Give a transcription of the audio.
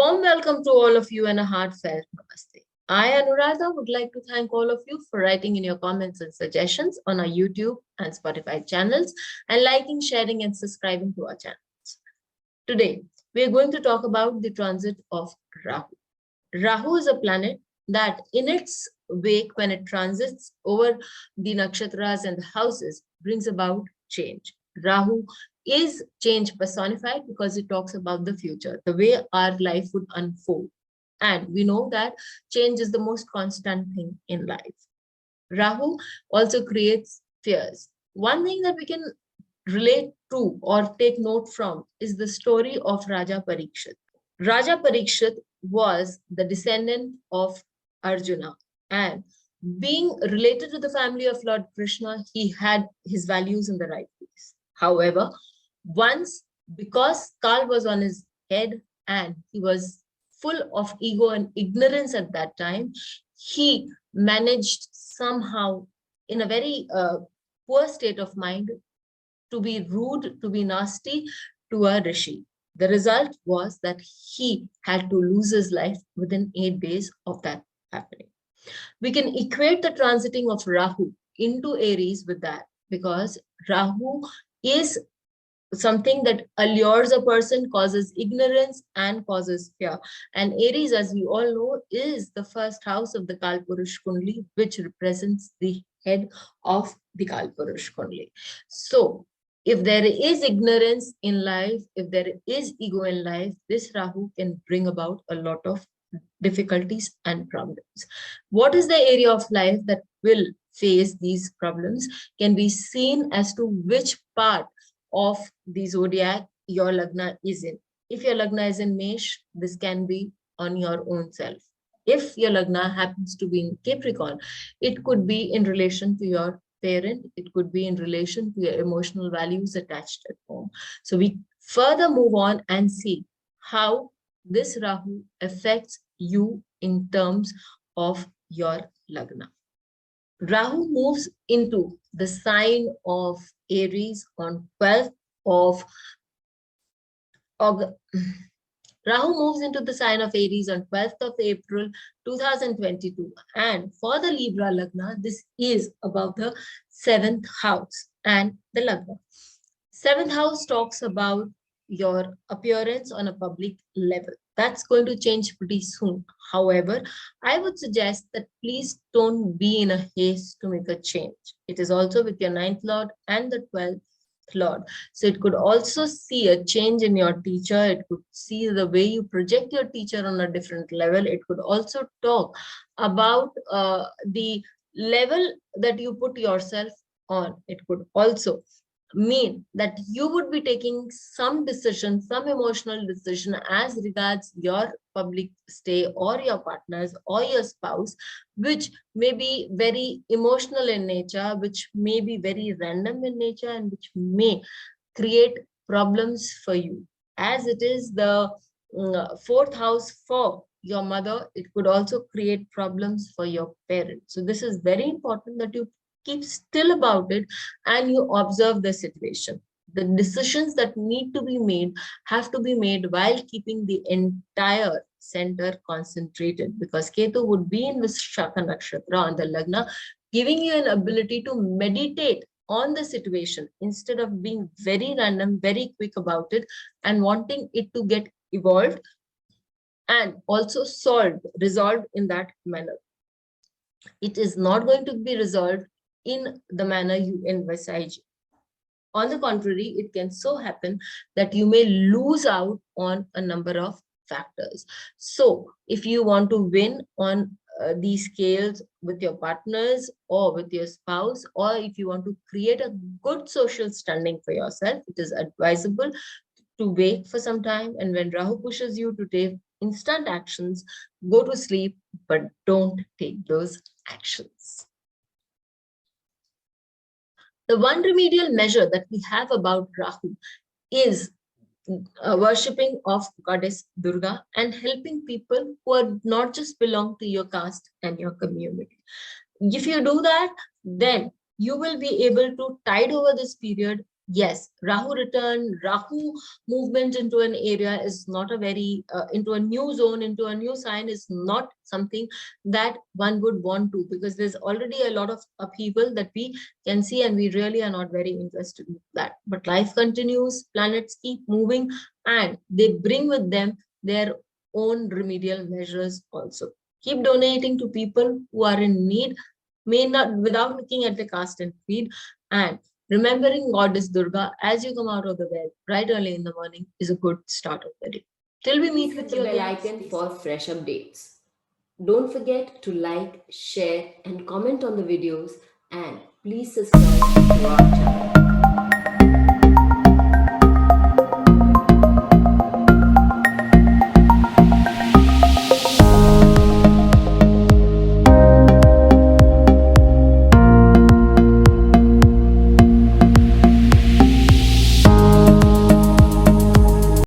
warm welcome to all of you and a heartfelt namaste. I, Anuradha, would like to thank all of you for writing in your comments and suggestions on our YouTube and Spotify channels and liking, sharing, and subscribing to our channels. Today, we are going to talk about the transit of Rahu. Rahu is a planet that in its wake, when it transits over the nakshatras and the houses, brings about change. Rahu is change personified because it talks about the future, the way our life would unfold. And we know that change is the most constant thing in life. Rahu also creates fears. One thing that we can relate to or take note from is the story of Raja Parikshit. Raja Parikshit was the descendant of Arjuna, and being related to the family of Lord Krishna, he had his values in the right place. However, once, because Kal was on his head and he was full of ego and ignorance at that time, he managed somehow in a very poor state of mind to be rude, to be nasty to a rishi. The result was that he had to lose his life within 8 days of that happening. We can equate the transiting of Rahu into Aries with that, because Rahu is something that allures a person, causes ignorance and causes fear. And Aries, as we all know, is the first house of the Kalpurush Kundali, which represents the head of the Kalpurush Kundali. So if there is ignorance in life, if there is ego in life, this Rahu can bring about a lot of difficulties and problems. What is the area of life that will face these problems can be seen as to which part of the zodiac your lagna is in. If your lagna is in Mesh, this can be on your own self. If your lagna happens to be in Capricorn, it could be in relation to your parent, it could be in relation to your emotional values attached at home. So we further move on and see how this Rahu affects you in terms of your lagna. Rahu moves into the sign of Aries on 12th of August. Rahu moves into the sign of Aries on 12th of April 2022. And for the Libra Lagna, this is about the 7th house and the Lagna. 7th house talks about your appearance on a public level. That's going to change pretty soon. However, I would suggest that please don't be in a haste to make a change. It is also with your 9th Lord and the 12th Lord. So it could also see a change in your teacher. It could see the way you project your teacher on a different level. It could also talk about the level that you put yourself on. It could also mean that you would be taking some decision, some emotional decision as regards your public stay or your partners or your spouse, which may be very emotional in nature, which may be very random in nature, and which may create problems for you. As it is the 4th house for your mother, it could also create problems for your parents. So this is very important that you keep still about it and you observe the situation. The decisions that need to be made have to be made while keeping the entire center concentrated, because Ketu would be in Vishakha Nakshatra on the Lagna, giving you an ability to meditate on the situation instead of being very random, very quick about it and wanting it to get evolved and also resolved in that manner. It is not going to be resolved in the manner you envisage. On the contrary, it can so happen that you may lose out on a number of factors. So if you want to win on these scales with your partners or with your spouse, or if you want to create a good social standing for yourself, it is advisable to wait for some time. And when Rahu pushes you to take instant actions, go to sleep, but don't take those actions. The one remedial measure that we have about Rahu is worshipping of Goddess Durga and helping people who are not just belong to your caste and your community. If you do that, then you will be able to tide over this period Yes, Rahu return, Rahu movement into an area is not a very, into a new zone, into a new sign is not something that one would want to, because there's already a lot of upheaval that we can see and we really are not very interested in that. But life continues, planets keep moving, and they bring with them their own remedial measures also. Keep donating to people who are in need, may not, without looking at the caste and creed, and remembering Goddess Durga as you come out of the bed right early in the morning is a good start of the day. Till we meet with Hit the you bell again. icon for fresh updates. Don't forget to like, share, and comment on the videos, and please subscribe to our channel.